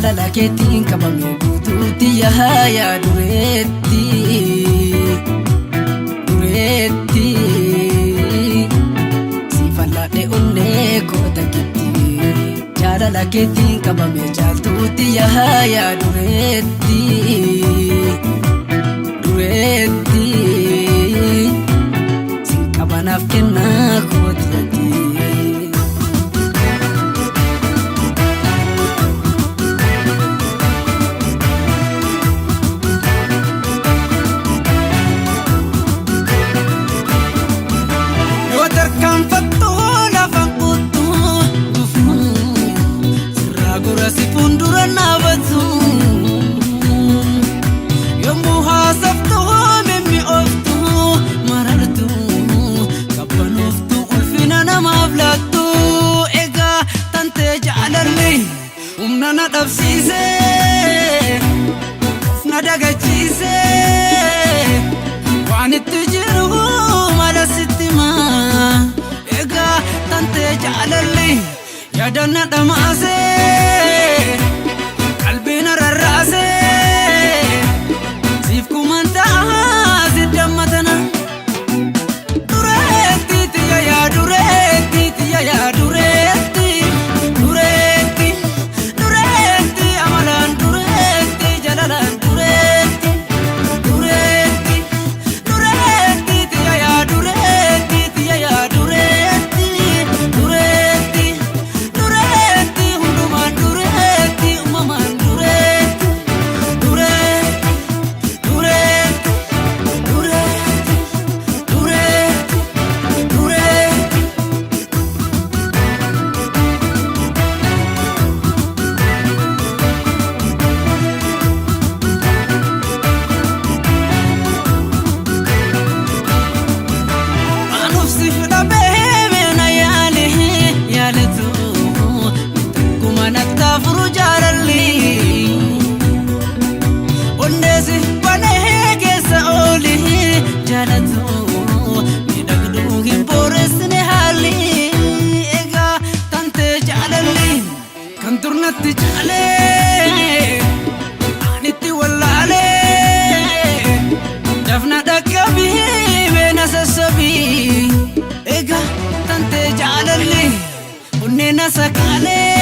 jaalala keetiin qabame guutuutti yaa dureetti sifalladhe onnee koota gitti jaalala keetiin qabame jaaltuutti yaa dureetti sin qabanaaf kennaa kooti gatti. Umnana dhabsiise ufna dagachiise waan itti jiru mala sitti maa egaa tante jaalalli yaadana dhamaase qalbiin rarraase siif kumantaa si dammatana dureetti tiyya yaa dureetti tiyya yaa dureetti kan turnatti jaalee anitti wallaalee dafna dhaqqabii beena sassabii egaa tante jaalalli onneen sakaalee.